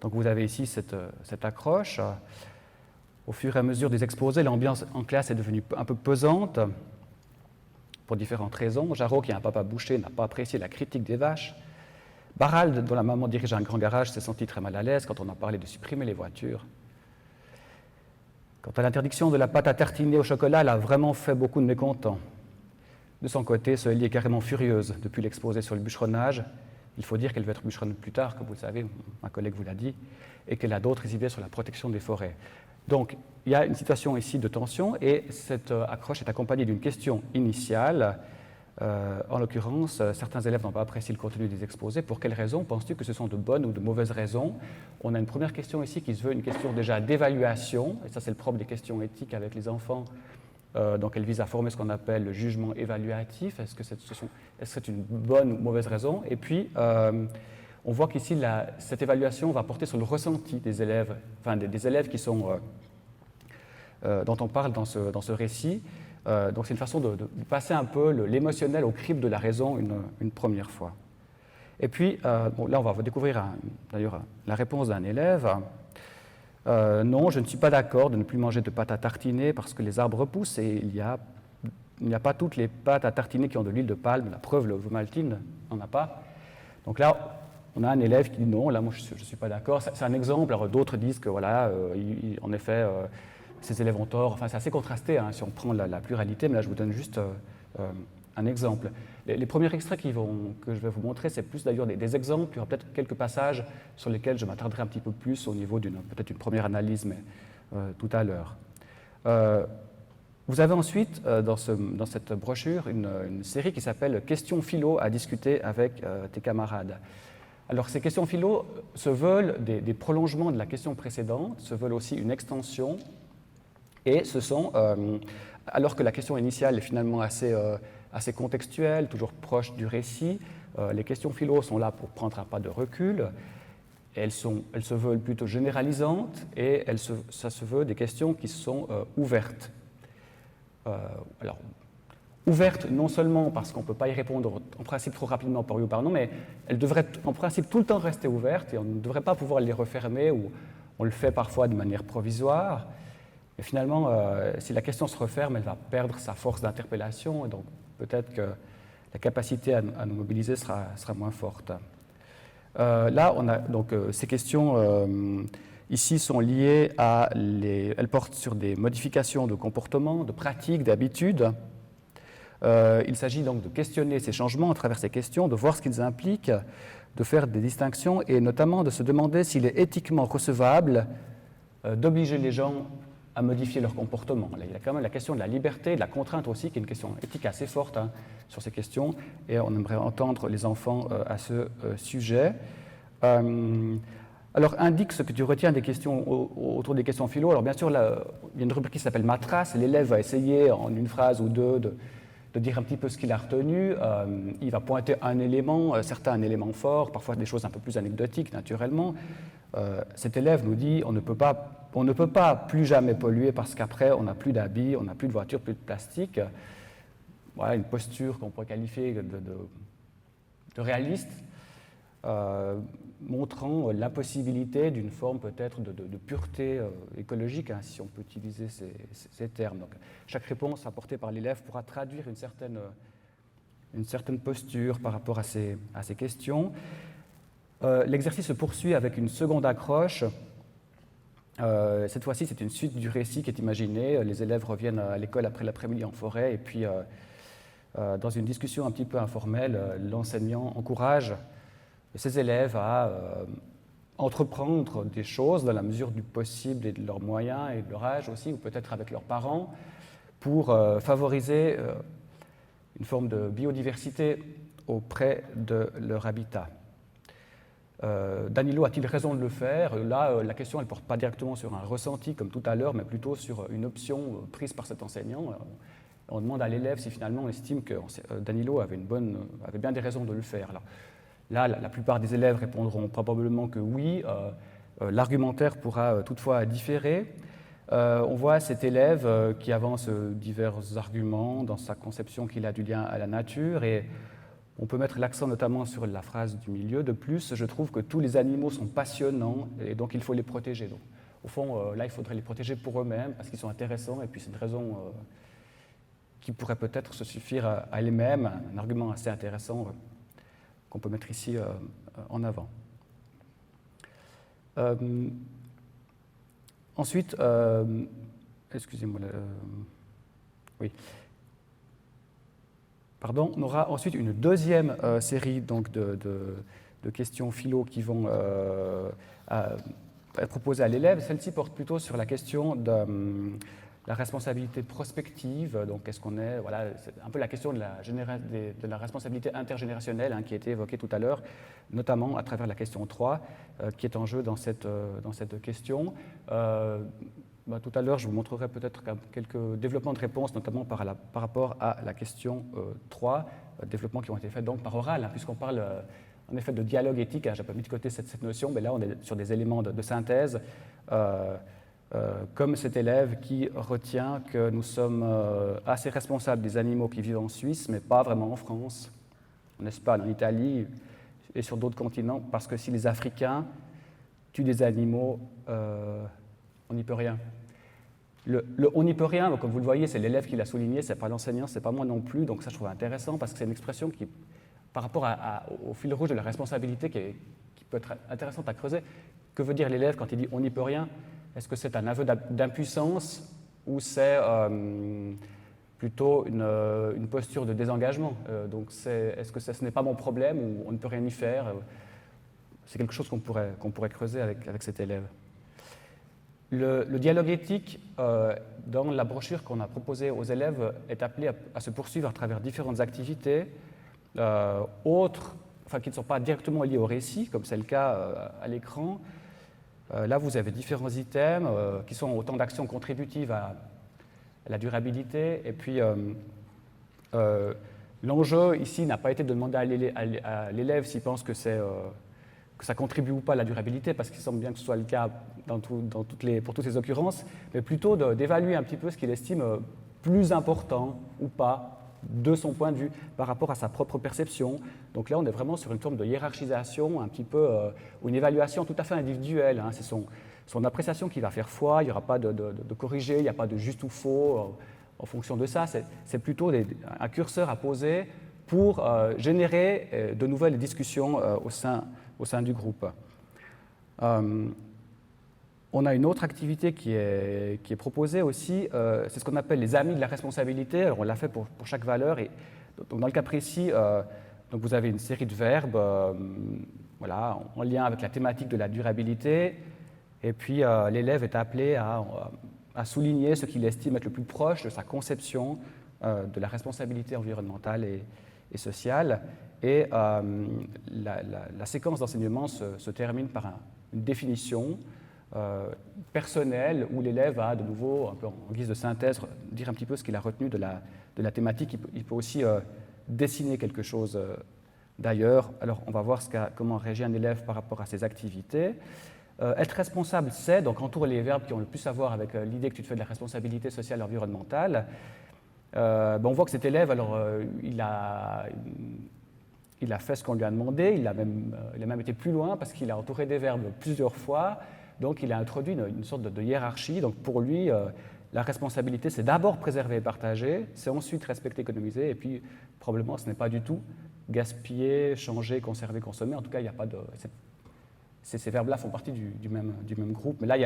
Donc vous avez ici cette accroche. Au fur et à mesure des exposés, l'ambiance en classe est devenue un peu pesante pour différentes raisons. Jarot, qui est un papa boucher, n'a pas apprécié la critique des vaches. Barald, dont la maman dirige un grand garage, s'est senti très mal à l'aise quand on a parlé de supprimer les voitures. Quant à l'interdiction de la pâte à tartiner au chocolat, elle a vraiment fait beaucoup de mécontents. De son côté, Soélie est carrément furieuse depuis l'exposé sur le bûcheronnage. Il faut dire qu'elle veut être bûcheronne plus tard, comme vous le savez, ma collègue vous l'a dit, et qu'elle a d'autres idées sur la protection des forêts. Donc, il y a une situation ici de tension, et cette accroche est accompagnée d'une question initiale. En l'occurrence, certains élèves n'ont pas apprécié le contenu des exposés. Pour quelles raisons penses-tu que ce sont de bonnes ou de mauvaises raisons? On a une première question ici qui se veut une question déjà d'évaluation, et ça c'est le propre des questions éthiques avec les enfants. Donc elle vise à former ce qu'on appelle le jugement évaluatif. Est-ce que c'est une bonne ou mauvaise raison? Et puis, on voit qu'ici, cette évaluation va porter sur le ressenti des élèves, enfin des élèves qui sont, dont on parle dans ce récit. Donc c'est une façon de passer un peu l'émotionnel au crible de la raison une première fois. Et puis, là, on va découvrir d'ailleurs la réponse d'un élève. Non, je ne suis pas d'accord de ne plus manger de pâte à tartiner parce que les arbres repoussent et il n'y a pas toutes les pâtes à tartiner qui ont de l'huile de palme. La preuve, le Vomaltine n'en a pas. Donc là, on a un élève qui dit non, là, moi, je ne suis pas d'accord. C'est un exemple. Alors, d'autres disent que, voilà, en effet, ces élèves ont tort. Enfin, c'est assez contrasté hein, si on prend la pluralité, mais là, je vous donne juste un exemple. Les premiers extraits que je vais vous montrer, c'est plus d'ailleurs des exemples. Il y aura peut-être quelques passages sur lesquels je m'attarderai un petit peu plus au niveau peut-être une première analyse, mais tout à l'heure. Vous avez ensuite, dans cette brochure, une série qui s'appelle « Questions philo à discuter avec tes camarades ». Alors, ces questions philo se veulent des prolongements de la question précédente, se veulent aussi une extension, et ce sont, alors que la question initiale est finalement assez contextuelle, toujours proche du récit, les questions philo sont là pour prendre un pas de recul. Elles se veulent plutôt généralisantes et ça se veut des questions qui sont ouvertes. Alors, ouvertes non seulement parce qu'on ne peut pas y répondre en principe trop rapidement par oui ou par non, mais elles devraient en principe tout le temps rester ouvertes et on ne devrait pas pouvoir les refermer ou on le fait parfois de manière provisoire. Et finalement, si la question se referme, elle va perdre sa force d'interpellation et donc peut-être que la capacité à nous mobiliser sera moins forte. Là, on a donc ces questions ici sont liées elles portent sur des modifications de comportement, de pratiques, d'habitudes. Il s'agit donc de questionner ces changements à travers ces questions, de voir ce qu'ils impliquent, de faire des distinctions et notamment de se demander s'il est éthiquement recevable d'obliger les gens à modifier leur comportement. Là, il y a quand même la question de la liberté, de la contrainte aussi, qui est une question éthique assez forte hein, sur ces questions, et on aimerait entendre les enfants à ce sujet. Alors, indique ce que tu retiens des questions autour des questions philo. Alors, bien sûr, là, il y a une rubrique qui s'appelle Matras, et l'élève va essayer en une phrase ou deux de dire un petit peu ce qu'il a retenu. Il va pointer un élément, certains un élément fort, parfois des choses un peu plus anecdotiques, naturellement. Cet élève nous dit on ne peut pas plus jamais polluer parce qu'après on n'a plus d'habits, on n'a plus de voitures, plus de plastique. Voilà une posture qu'on pourrait qualifier de réaliste, montrant l'impossibilité d'une forme peut-être de pureté écologique, hein, si on peut utiliser ces termes. Donc, chaque réponse apportée par l'élève pourra traduire une certaine posture par rapport à ces questions. L'exercice se poursuit avec une seconde accroche. Cette fois-ci, c'est une suite du récit qui est imaginée. Les élèves reviennent à l'école après l'après-midi en forêt, et puis dans une discussion un petit peu informelle, l'enseignant encourage ses élèves à entreprendre des choses dans la mesure du possible et de leurs moyens et de leur âge aussi, ou peut-être avec leurs parents, pour favoriser une forme de biodiversité auprès de leur habitat. Danilo a-t-il raison de le faire? Là, la question ne porte pas directement sur un ressenti comme tout à l'heure, mais plutôt sur une option prise par cet enseignant. On demande à l'élève si finalement on estime que Danilo avait bien des raisons de le faire. Alors, là, la plupart des élèves répondront probablement que oui. L'argumentaire pourra toutefois différer. On voit cet élève qui avance divers arguments dans sa conception qu'il a du lien à la nature, et on peut mettre l'accent notamment sur la phrase du milieu. De plus, je trouve que tous les animaux sont passionnants et donc il faut les protéger. Donc, au fond, là, il faudrait les protéger pour eux-mêmes parce qu'ils sont intéressants, et puis c'est une raison qui pourrait peut-être se suffire à elle-même, un argument assez intéressant qu'on peut mettre ici en avant. Ensuite, excusez-moi, oui. Pardon, on aura ensuite une deuxième série donc, de questions philo qui vont être proposées à l'élève. Celle-ci porte plutôt sur la question de la responsabilité prospective. Donc, qu'est-ce qu'on est? Voilà, c'est un peu la question de la responsabilité intergénérationnelle qui a été évoquée tout à l'heure, notamment à travers la question 3, qui est en jeu dans cette question. Tout à l'heure, je vous montrerai peut-être quelques développements de réponses, notamment par rapport à la question 3, développements qui ont été faits donc par oral, puisqu'on parle en effet de dialogue éthique. J'ai pas mis de côté cette notion, mais là on est sur des éléments de synthèse, comme cet élève qui retient que nous sommes assez responsables des animaux qui vivent en Suisse, mais pas vraiment en France, en Espagne, en Italie et sur d'autres continents, parce que si les Africains tuent des animaux, on n'y peut rien. On n'y peut rien, donc, comme vous le voyez, c'est l'élève qui l'a souligné, c'est pas l'enseignant, c'est pas moi non plus, donc ça je trouve intéressant parce que c'est une expression qui, par rapport au fil rouge de la responsabilité, qui peut être intéressante à creuser. Que veut dire l'élève quand il dit on n'y peut rien? Est-ce que c'est un aveu d'impuissance ou c'est plutôt une posture de désengagement? Donc est-ce que ce n'est pas mon problème ou on ne peut rien y faire? C'est quelque chose qu'on pourrait creuser avec cet élève. Le dialogue éthique, dans la brochure qu'on a proposée aux élèves, est appelé à se poursuivre à travers différentes activités, qui ne sont pas directement liées au récit, comme c'est le cas à l'écran. Là, vous avez différents items qui sont autant d'actions contributives à la durabilité. Et puis, l'enjeu ici n'a pas été de demander à l'élève s'il pense que ça contribue ou pas à la durabilité, parce qu'il semble bien que ce soit le cas pour toutes ces occurrences, mais plutôt d'évaluer un petit peu ce qu'il estime plus important ou pas de son point de vue par rapport à sa propre perception. Donc là, on est vraiment sur une forme de hiérarchisation, un petit peu, ou une évaluation tout à fait individuelle. C'est son appréciation qui va faire foi, il n'y aura pas de corrigé, il n'y a pas de juste ou faux en fonction de ça. C'est plutôt un curseur à poser pour générer de nouvelles discussions au sein du groupe. On a une autre activité qui est proposée aussi, c'est ce qu'on appelle les amis de la responsabilité. Alors on l'a fait pour chaque valeur. Et donc dans le cas précis, donc vous avez une série de verbes en lien avec la thématique de la durabilité. Et puis l'élève est appelé à souligner ce qu'il estime être le plus proche de sa conception de la responsabilité environnementale et sociale. Et la séquence d'enseignement se termine par une définition personnelle où l'élève va de nouveau, un peu en guise de synthèse, dire un petit peu ce qu'il a retenu de la thématique. Il peut aussi dessiner quelque chose d'ailleurs. Alors on va voir comment réagit un élève par rapport à ses activités. Être responsable, c'est, donc entoure les verbes qui ont le plus à voir avec l'idée que tu te fais de la responsabilité sociale et environnementale. On voit que cet élève, alors, il a fait ce qu'on lui a demandé, il a même été plus loin parce qu'il a entouré des verbes plusieurs fois, donc il a introduit une sorte de hiérarchie. Donc pour lui, la responsabilité, c'est d'abord préserver et partager, c'est ensuite respecter, économiser, et puis probablement ce n'est pas du tout gaspiller, changer, conserver, consommer. En tout cas, il n'y a pas ces verbes-là font partie du même groupe, mais là,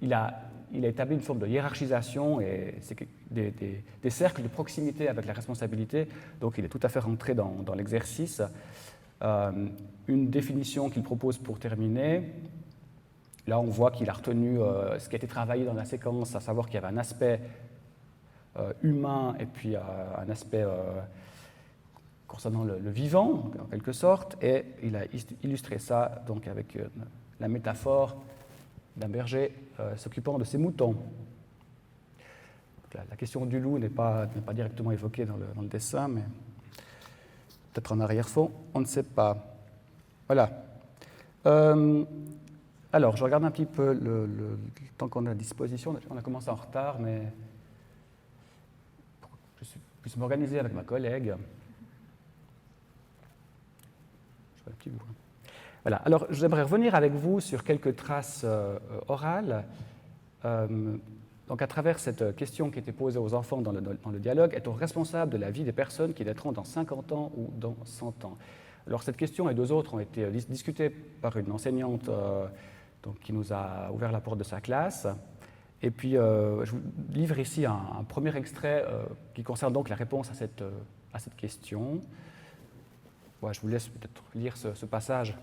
il a établi une forme de hiérarchisation et c'est des cercles de proximité avec la responsabilité, donc il est tout à fait rentré dans l'exercice. Une définition qu'il propose pour terminer, là on voit qu'il a retenu ce qui a été travaillé dans la séquence, à savoir qu'il y avait un aspect humain et puis un aspect concernant le vivant, en quelque sorte, et il a illustré ça donc avec la métaphore d'un berger s'occupant de ses moutons. Donc, la question du loup n'est pas directement évoquée dans le dessin, mais peut-être en arrière-fond, on ne sait pas. Voilà. Alors, je regarde un petit peu le temps qu'on a à disposition. On a commencé en retard, mais je puisse m'organiser avec ma collègue. Un petit bout. Voilà. Alors, j'aimerais revenir avec vous sur quelques traces orales. Donc, à travers cette question qui était posée aux enfants dans le dialogue, est-on responsable de la vie des personnes qui naîtront dans 50 ans ou dans 100 ans? Alors, cette question et deux autres ont été discutées par une enseignante donc, qui nous a ouvert la porte de sa classe. Et puis, je vous livre ici un premier extrait qui concerne donc la réponse à cette question. Ouais, je vous laisse peut-être lire ce passage.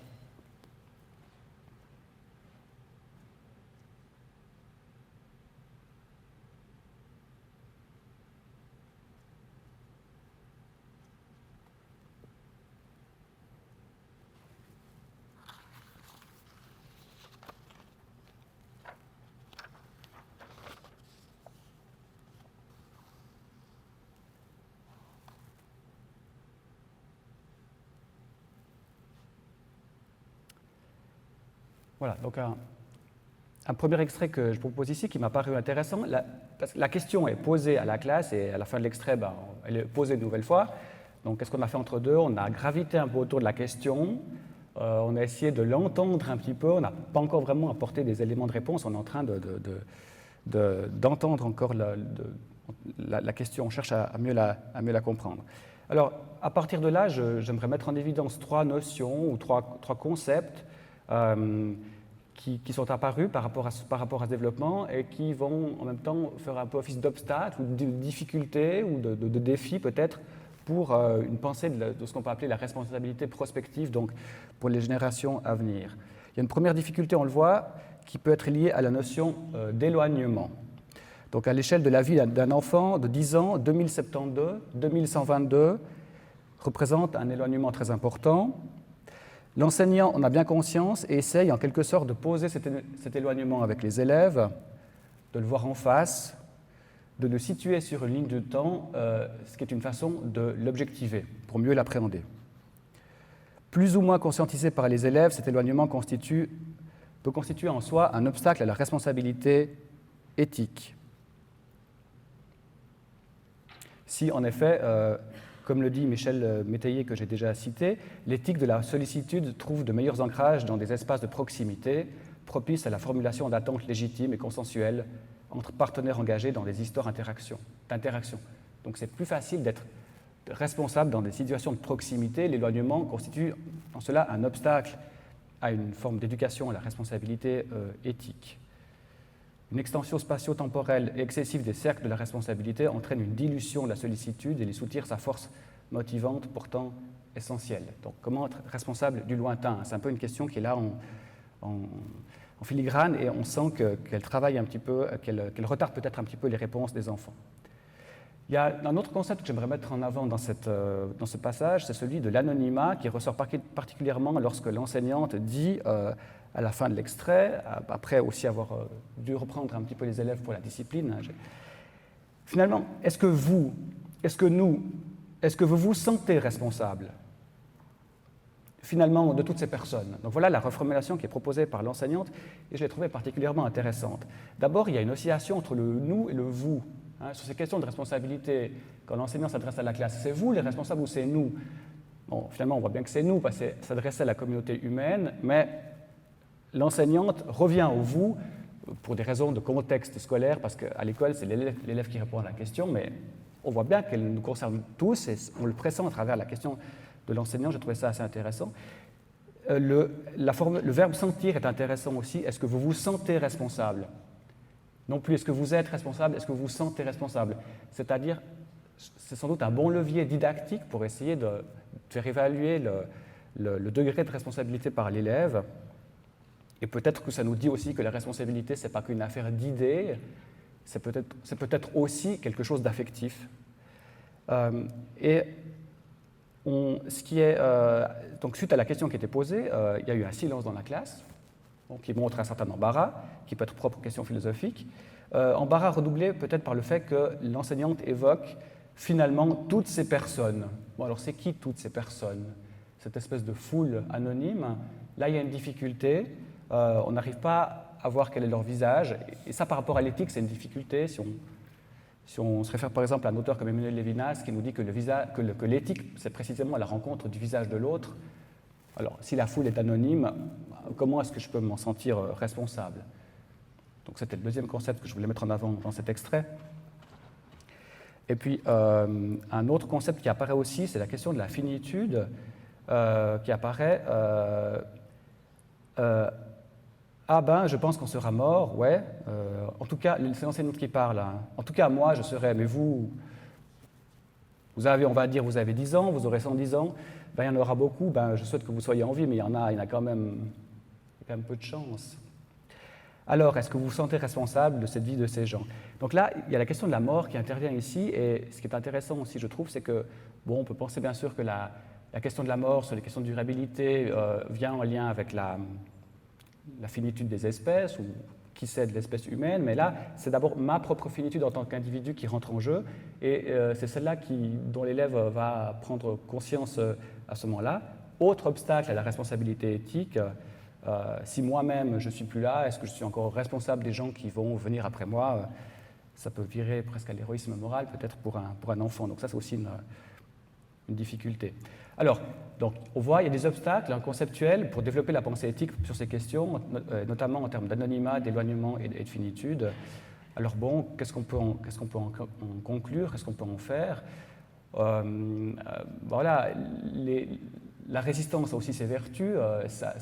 Voilà, donc un premier extrait que je propose ici qui m'a paru intéressant. La question est posée à la classe et à la fin de l'extrait, elle est posée une nouvelle fois. Donc, qu'est-ce qu'on a fait entre deux? On a gravité un peu autour de la question, on a essayé de l'entendre un petit peu, on n'a pas encore vraiment apporté des éléments de réponse, on est en train d'entendre encore la question, on cherche à mieux la comprendre. Alors, à partir de là, j'aimerais mettre en évidence trois notions ou trois concepts qui sont apparus par rapport à ce développement et qui vont en même temps faire un peu office d'obstacle ou de difficulté ou de défi peut-être pour une pensée de ce qu'on peut appeler la responsabilité prospective, donc pour les générations à venir. Il y a une première difficulté, on le voit, qui peut être liée à la notion d'éloignement. Donc à l'échelle de la vie d'un enfant de 10 ans, 2072, 2122 représente un éloignement très important. L'enseignant en a bien conscience et essaye en quelque sorte de poser cet éloignement avec les élèves, de le voir en face, de le situer sur une ligne de temps, ce qui est une façon de l'objectiver pour mieux l'appréhender. Plus ou moins conscientisé par les élèves, cet éloignement peut constituer en soi un obstacle à la responsabilité éthique. Si en effet, comme le dit Michel Métayer, que j'ai déjà cité, l'éthique de la sollicitude trouve de meilleurs ancrages dans des espaces de proximité, propices à la formulation d'attentes légitimes et consensuelles entre partenaires engagés dans des histoires d'interaction. Donc c'est plus facile d'être responsable dans des situations de proximité. L'éloignement constitue en cela un obstacle à une forme d'éducation à la responsabilité éthique. Une extension spatio-temporelle excessive des cercles de la responsabilité entraîne une dilution de la sollicitude et les soutire sa force motivante pourtant essentielle. Donc comment être responsable du lointain? C'est un peu une question qui est là en filigrane et on sent qu'elle travaille un petit peu, qu'elle retarde peut-être un petit peu les réponses des enfants. Il y a un autre concept que j'aimerais mettre en avant dans ce passage, c'est celui de l'anonymat qui ressort particulièrement lorsque l'enseignante dit à la fin de l'extrait, après aussi avoir dû reprendre un petit peu les élèves pour la discipline, finalement, est-ce que vous vous sentez responsable finalement de toutes ces personnes? Donc voilà la reformulation qui est proposée par l'enseignante et je l'ai trouvée particulièrement intéressante. D'abord, il y a une oscillation entre le nous et le vous. Sur ces questions de responsabilité, quand l'enseignant s'adresse à la classe, c'est vous les responsables ou c'est nous? Bon, finalement, on voit bien que c'est nous parce que s'adresser à la communauté humaine, mais l'enseignante revient au vous pour des raisons de contexte scolaire, parce qu'à l'école, c'est l'élève qui répond à la question, mais on voit bien qu'elle nous concerne tous et on le pressent à travers la question de l'enseignant. J'ai trouvé ça assez intéressant. le verbe sentir est intéressant aussi. Est-ce que vous vous sentez responsable? Non plus est-ce que vous êtes responsable, est-ce que vous vous sentez responsable? C'est-à-dire, c'est sans doute un bon levier didactique pour essayer de faire évaluer le degré de responsabilité par l'élève. Et peut-être que ça nous dit aussi que la responsabilité, ce n'est pas qu'une affaire d'idées, c'est peut-être aussi quelque chose d'affectif. Donc, suite à la question qui était posée, il y a eu un silence dans la classe, donc, qui montre un certain embarras, qui peut être propre aux questions philosophiques. Embarras redoublé peut-être par le fait que l'enseignante évoque finalement toutes ces personnes. Bon, alors c'est qui toutes ces personnes? Cette espèce de foule anonyme. Là, il y a une difficulté. On n'arrive pas à voir quel est leur visage. Et ça, par rapport à l'éthique, c'est une difficulté. Si on se réfère par exemple à un auteur comme Emmanuel Levinas qui nous dit que l'éthique, c'est précisément la rencontre du visage de l'autre. Alors, si la foule est anonyme, comment est-ce que je peux m'en sentir responsable? Donc, c'était le deuxième concept que je voulais mettre en avant dans cet extrait. Et puis, un autre concept qui apparaît aussi, c'est la question de la finitude, qui apparaît. Ah ben, je pense qu'on sera mort, ouais. En tout cas, c'est l'enseignante qui parle. Hein. En tout cas, moi, je serai, mais vous avez, on va dire, vous avez 10 ans, vous aurez 110 ans, ben, il y en aura beaucoup, ben, je souhaite que vous soyez en vie, mais il y en a quand même peu de chance. Alors, est-ce que vous vous sentez responsable de cette vie de ces gens? Donc là, il y a la question de la mort qui intervient ici, et ce qui est intéressant aussi, je trouve, c'est que, bon, on peut penser bien sûr que la question de la mort, sur les questions de durabilité, vient en lien avec la finitude des espèces, ou qui sait de l'espèce humaine, mais là, c'est d'abord ma propre finitude en tant qu'individu qui rentre en jeu, et c'est celle-là dont l'élève va prendre conscience à ce moment-là. Autre obstacle à la responsabilité éthique, si moi-même je ne suis plus là, est-ce que je suis encore responsable des gens qui vont venir après moi? Ça peut virer presque à l'héroïsme moral, peut-être pour un enfant. Donc ça, c'est aussi une difficulté. Alors, donc, on voit il y a des obstacles conceptuels pour développer la pensée éthique sur ces questions, notamment en termes d'anonymat, d'éloignement et de finitude. Alors bon, qu'est-ce qu'on peut en conclure? Qu'est-ce qu'on peut en faire? Voilà, la résistance a aussi ses vertus, ça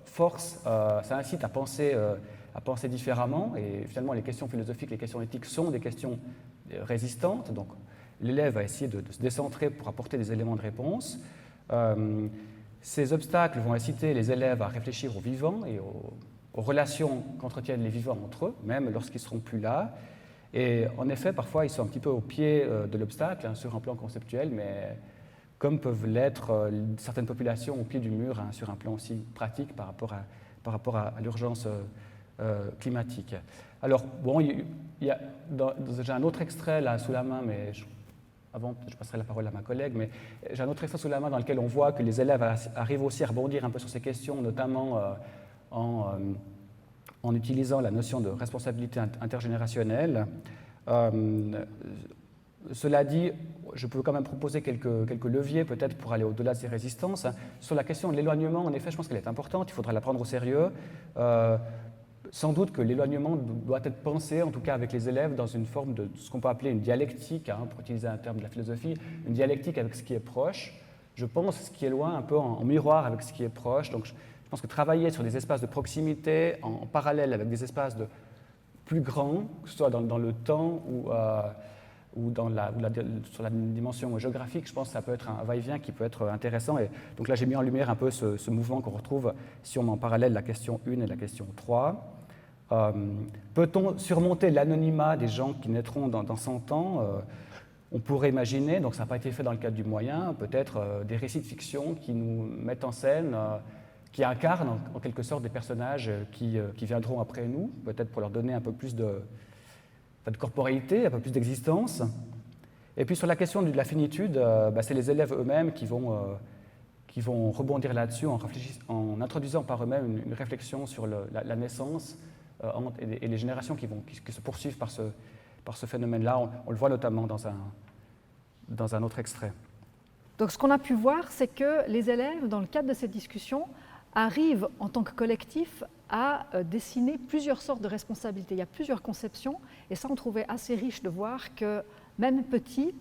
force, ça incite à penser différemment, et finalement les questions philosophiques, les questions éthiques sont des questions résistantes, donc l'élève va essayer de se décentrer pour apporter des éléments de réponse. Ces obstacles vont inciter les élèves à réfléchir aux vivants et aux relations qu'entretiennent les vivants entre eux, même lorsqu'ils ne seront plus là. Et en effet, parfois, ils sont un petit peu au pied de l'obstacle, sur un plan conceptuel, mais comme peuvent l'être certaines populations au pied du mur, sur un plan aussi pratique par rapport à l'urgence climatique. Alors, bon, j'ai un autre extrait là sous la main, mais avant, je passerai la parole à ma collègue, mais j'ai un autre extrait sous la main dans lequel on voit que les élèves arrivent aussi à rebondir un peu sur ces questions, notamment en utilisant la notion de responsabilité intergénérationnelle. Cela dit, je peux quand même proposer quelques leviers peut-être pour aller au-delà de ces résistances. Sur la question de l'éloignement, en effet, je pense qu'elle est importante, il faudra la prendre au sérieux. Sans doute que l'éloignement doit être pensé, en tout cas avec les élèves, dans une forme de ce qu'on peut appeler une dialectique, pour utiliser un terme de la philosophie, une dialectique avec ce qui est proche. Je pense ce qui est loin un peu en miroir avec ce qui est proche. Donc je pense que travailler sur des espaces de proximité en parallèle avec des espaces plus grands, que ce soit dans le temps ou sur la dimension géographique, je pense que ça peut être un va-et-vient qui peut être intéressant. Et donc là, j'ai mis en lumière un peu ce mouvement qu'on retrouve si on met en parallèle la question 1 et la question 3. Peut-on surmonter l'anonymat des gens qui naîtront dans 100 ans? On pourrait imaginer, donc ça n'a pas été fait dans le cadre du moyen, peut-être des récits de fiction qui nous mettent en scène, qui incarnent en quelque sorte des personnages qui viendront après nous, peut-être pour leur donner un peu plus de corporéité, un peu plus d'existence. Et puis sur la question de la finitude, c'est les élèves eux-mêmes qui vont rebondir là-dessus en introduisant par eux-mêmes une réflexion sur la naissance et les générations qui se poursuivent par ce phénomène-là. On le voit notamment dans un autre extrait. Donc ce qu'on a pu voir, c'est que les élèves, dans le cadre de cette discussion, arrivent en tant que collectif à dessiner plusieurs sortes de responsabilités. Il y a plusieurs conceptions, et ça on trouvait assez riche de voir que même petits,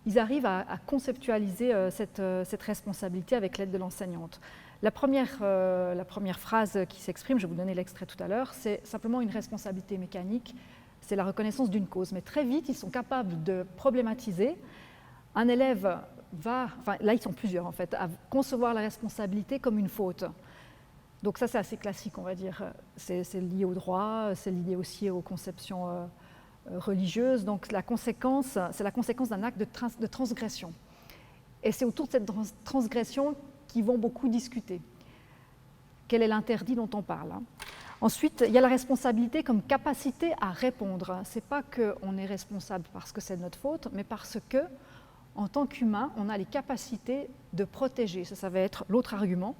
ils arrivent à conceptualiser cette responsabilité avec l'aide de l'enseignante. La première phrase qui s'exprime, je vais vous donner l'extrait tout à l'heure, c'est simplement une responsabilité mécanique, c'est la reconnaissance d'une cause. Mais très vite, ils sont capables de problématiser. Un élève va, enfin là ils sont plusieurs en fait, à concevoir la responsabilité comme une faute. Donc ça c'est assez classique on va dire, c'est lié au droit, c'est lié aussi aux conceptions religieuses, donc c'est la conséquence d'un acte de transgression. Et c'est autour de cette transgression qu'ils vont beaucoup discuter. Quel est l'interdit dont on parle, hein. Ensuite, il y a la responsabilité comme capacité à répondre. Ce n'est pas qu'on est responsable parce que c'est de notre faute, mais parce que en tant qu'humain, on a les capacités de protéger. Ça va être l'autre argument.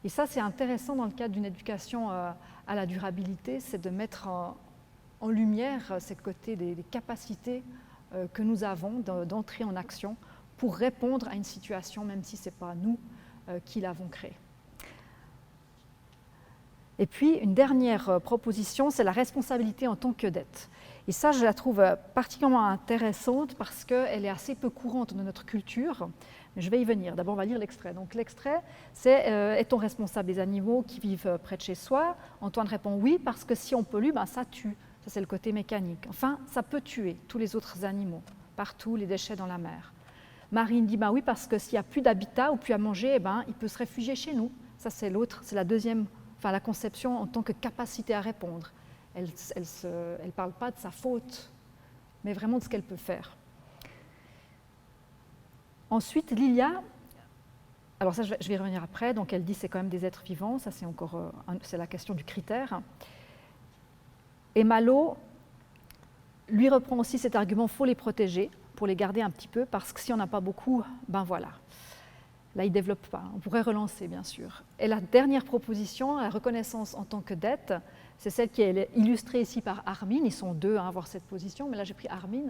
Et ça, c'est intéressant dans le cadre d'une éducation à la durabilité, c'est de mettre en lumière ce côté des capacités que nous avons d'entrer en action pour répondre à une situation, même si ce n'est pas nous qui l'avons créée. Et puis, une dernière proposition, c'est la responsabilité en tant que dette. Et ça, je la trouve particulièrement intéressante parce qu'elle est assez peu courante dans notre culture. Mais je vais y venir. D'abord, on va lire l'extrait. Donc, l'extrait, c'est est-on responsable des animaux qui vivent près de chez soi? Antoine répond oui, parce que si on pollue, ben, ça tue. Ça, c'est le côté mécanique. Enfin, ça peut tuer tous les autres animaux, partout, les déchets dans la mer. Marine dit ben oui, parce que s'il n'y a plus d'habitat ou plus à manger, eh ben, il peut se réfugier chez nous. Ça, c'est l'autre, c'est la deuxième, enfin, la conception en tant que capacité à répondre. Elle ne parle pas de sa faute, mais vraiment de ce qu'elle peut faire. Ensuite, Lilia, alors ça je vais y revenir après, donc elle dit que c'est quand même des êtres vivants, ça c'est la question du critère. Et Malo lui reprend aussi cet argument, il faut les protéger pour les garder un petit peu, parce que si on n'a pas beaucoup, ben voilà. Là, il ne développe pas, on pourrait relancer bien sûr. Et la dernière proposition, la reconnaissance en tant que dette, c'est celle qui est illustrée ici par Armin, ils sont deux à avoir cette position, mais là j'ai pris Armin.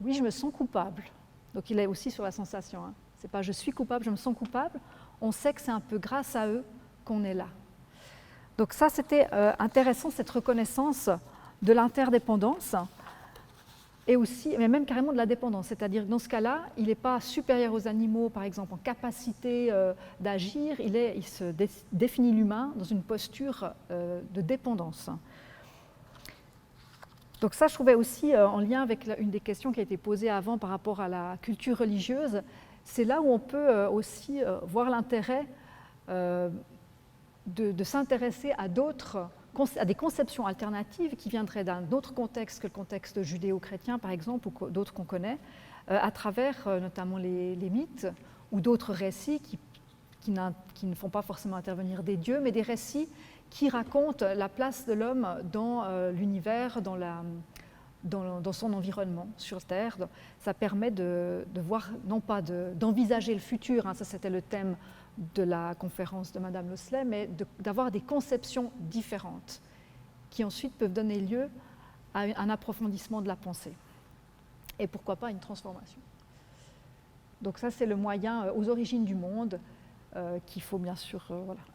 Oui, je me sens coupable. Donc il est aussi sur la sensation. Hein. Ce n'est pas je suis coupable, je me sens coupable. On sait que c'est un peu grâce à eux qu'on est là. Donc ça, c'était intéressant, cette reconnaissance de l'interdépendance et aussi, mais même carrément de la dépendance. C'est-à-dire que dans ce cas-là, il n'est pas supérieur aux animaux, par exemple, en capacité d'agir, il se définit l'humain dans une posture de dépendance. Donc ça, je trouvais aussi en lien avec une des questions qui a été posée avant par rapport à la culture religieuse, c'est là où on peut aussi voir l'intérêt de s'intéresser à des conceptions alternatives qui viendraient d'un autre contexte que le contexte judéo-chrétien, par exemple, ou d'autres qu'on connaît, à travers notamment les mythes ou d'autres récits qui ne font pas forcément intervenir des dieux, mais des récits qui raconte la place de l'homme dans l'univers, dans son environnement sur Terre. Ça permet de voir, non pas d'envisager le futur, hein, ça c'était le thème de la conférence de Madame Losley, mais d'avoir des conceptions différentes qui ensuite peuvent donner lieu à un approfondissement de la pensée. Et pourquoi pas une transformation. Donc ça c'est le moyen aux origines du monde, qu'il faut bien sûr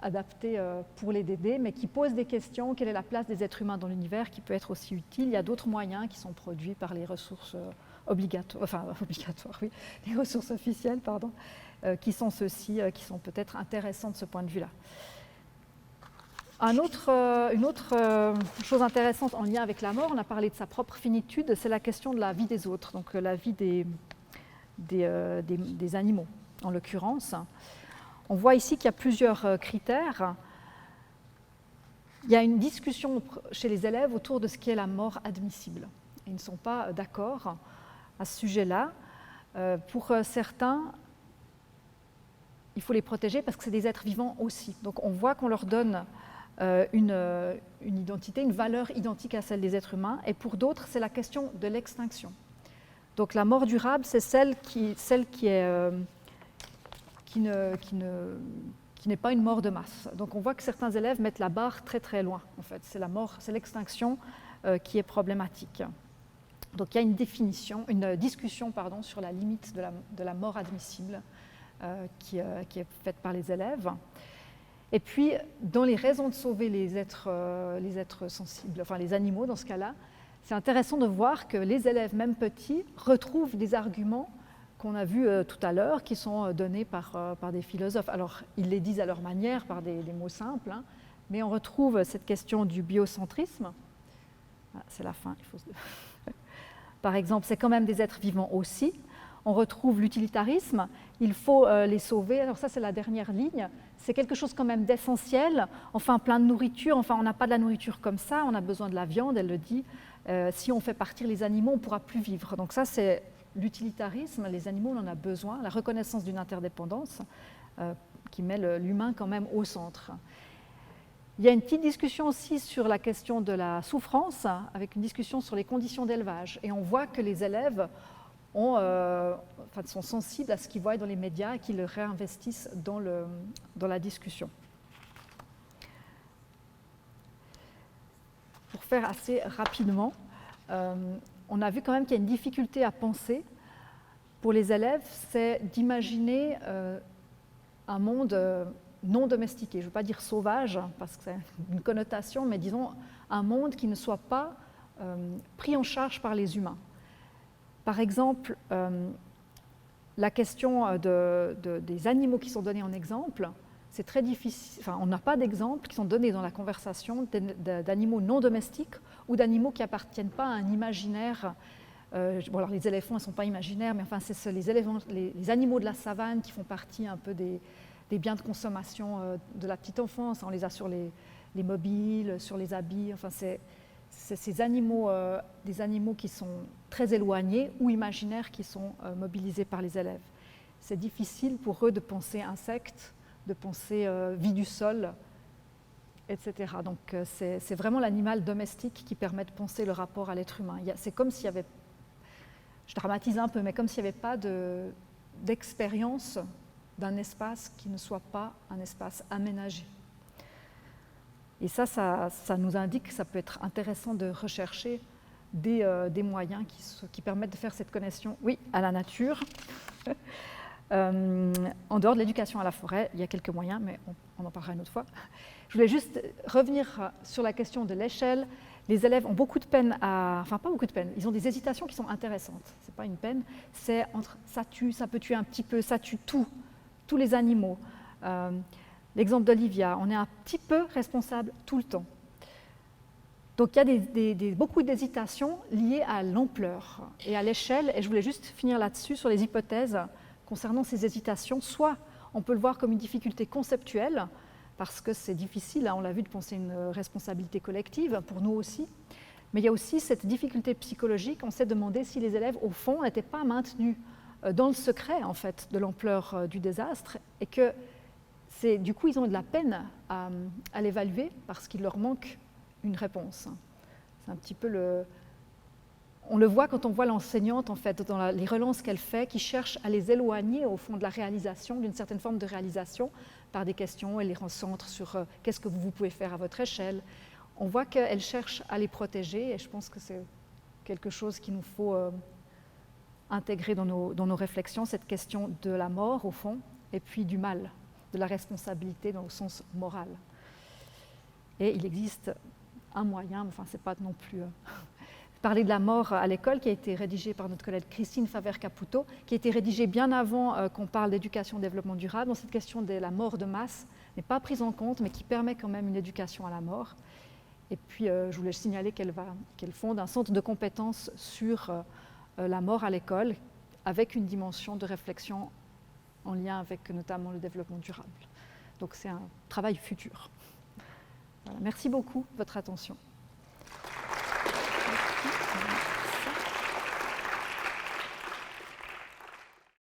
adapter pour les aider, mais qui pose des questions. Quelle est la place des êtres humains dans l'univers qui peut être aussi utile? Il y a d'autres moyens qui sont produits par les ressources les ressources officielles, qui sont ceux-ci, qui sont peut-être intéressants de ce point de vue-là. Une autre chose intéressante en lien avec la mort, on a parlé de sa propre finitude, c'est la question de la vie des autres, donc la vie des animaux en l'occurrence. On voit ici qu'il y a plusieurs critères. Il y a une discussion chez les élèves autour de ce qu'est la mort admissible. Ils ne sont pas d'accord à ce sujet-là. Pour certains, il faut les protéger parce que c'est des êtres vivants aussi. Donc on voit qu'on leur donne une identité, une valeur identique à celle des êtres humains. Et pour d'autres, c'est la question de l'extinction. Donc la mort durable, c'est celle qui n'est pas une mort de masse. Donc on voit que certains élèves mettent la barre très très loin. En fait, c'est la mort, c'est l'extinction qui est problématique. Donc il y a une discussion sur la limite de la mort admissible qui est faite par les élèves. Et puis dans les raisons de sauver les êtres sensibles, enfin les animaux dans ce cas-là, c'est intéressant de voir que les élèves, même petits, retrouvent des arguments qu'on a vus tout à l'heure, qui sont donnés par des philosophes. Alors, ils les disent à leur manière, par des mots simples, hein, mais on retrouve cette question du biocentrisme. Ah, c'est la fin. Par exemple, c'est quand même des êtres vivants aussi. On retrouve l'utilitarisme, il faut les sauver. Alors ça, c'est la dernière ligne. C'est quelque chose quand même d'essentiel. Enfin, plein de nourriture. Enfin, on n'a pas de la nourriture comme ça. On a besoin de la viande, elle le dit. Si on fait partir les animaux, on ne pourra plus vivre. Donc ça, c'est l'utilitarisme. Les animaux, on en a besoin. La reconnaissance d'une interdépendance qui met l'humain quand même au centre. Il y a une petite discussion aussi sur la question de la souffrance, avec une discussion sur les conditions d'élevage. Et on voit que les élèves sont sensibles à ce qu'ils voient dans les médias et qu'ils le réinvestissent dans la discussion. Pour faire assez rapidement, on a vu quand même qu'il y a une difficulté à penser pour les élèves, c'est d'imaginer un monde non domestiqué. Je ne veux pas dire sauvage, parce que c'est une connotation, mais disons un monde qui ne soit pas pris en charge par les humains. Par exemple, la question des animaux qui sont donnés en exemple, c'est très difficile. Enfin, on n'a pas d'exemples qui sont donnés dans la conversation d'animaux non domestiques ou d'animaux qui n'appartiennent pas à un imaginaire. Bon, alors les éléphants ne sont pas imaginaires, mais enfin, c'est les animaux de la savane qui font partie un peu des biens de consommation de la petite enfance. On les a sur les mobiles, sur les habits. Enfin, c'est ces animaux, des animaux qui sont très éloignés ou imaginaires qui sont mobilisés par les élèves. C'est difficile pour eux de penser insectes, de penser vie du sol, etc. Donc c'est vraiment l'animal domestique qui permet de penser le rapport à l'être humain. C'est comme s'il y avait, je dramatise un peu, mais comme s'il n'y avait pas d'expérience d'un espace qui ne soit pas un espace aménagé. Et ça nous indique que ça peut être intéressant de rechercher des moyens qui permettent de faire cette connexion, oui, à la nature. En dehors de l'éducation à la forêt, il y a quelques moyens, mais on en parlera une autre fois. Je voulais juste revenir sur la question de l'échelle. Les élèves ont beaucoup de peine enfin pas beaucoup de peine, ils ont des hésitations qui sont intéressantes. C'est pas une peine, c'est entre ça tue, ça peut tuer un petit peu, ça tue tous les animaux. L'exemple d'Olivia, on est un petit peu responsable tout le temps. Donc il y a beaucoup d'hésitations liées à l'ampleur et à l'échelle, et je voulais juste finir là-dessus sur les hypothèses concernant ces hésitations. Soit on peut le voir comme une difficulté conceptuelle, parce que c'est difficile, on l'a vu, de penser une responsabilité collective, pour nous aussi, mais il y a aussi cette difficulté psychologique. On s'est demandé si les élèves, au fond, n'étaient pas maintenus dans le secret, en fait, de l'ampleur du désastre, et que du coup, ils ont de la peine à l'évaluer parce qu'il leur manque une réponse. C'est un petit peu on le voit quand on voit l'enseignante, en fait, dans les relances qu'elle fait, qui cherche à les éloigner, au fond, de la réalisation, d'une certaine forme de réalisation, par des questions. Elle les recentre sur qu'est-ce que vous pouvez faire à votre échelle. On voit qu'elle cherche à les protéger, et je pense que c'est quelque chose qu'il nous faut intégrer dans nos réflexions, cette question de la mort, au fond, et puis du mal, de la responsabilité dans le sens moral. Et il existe un moyen, enfin c'est pas non plus parler de la mort à l'école, qui a été rédigé par notre collègue Christine Faver-Caputo, qui a été rédigé bien avant qu'on parle d'éducation au développement durable. Donc cette question de la mort de masse n'est pas prise en compte, mais qui permet quand même une éducation à la mort. Et puis je voulais signaler qu'elle fonde un centre de compétences sur la mort à l'école, avec une dimension de réflexion en lien avec notamment le développement durable. Donc c'est un travail futur. Voilà. Merci beaucoup de votre attention.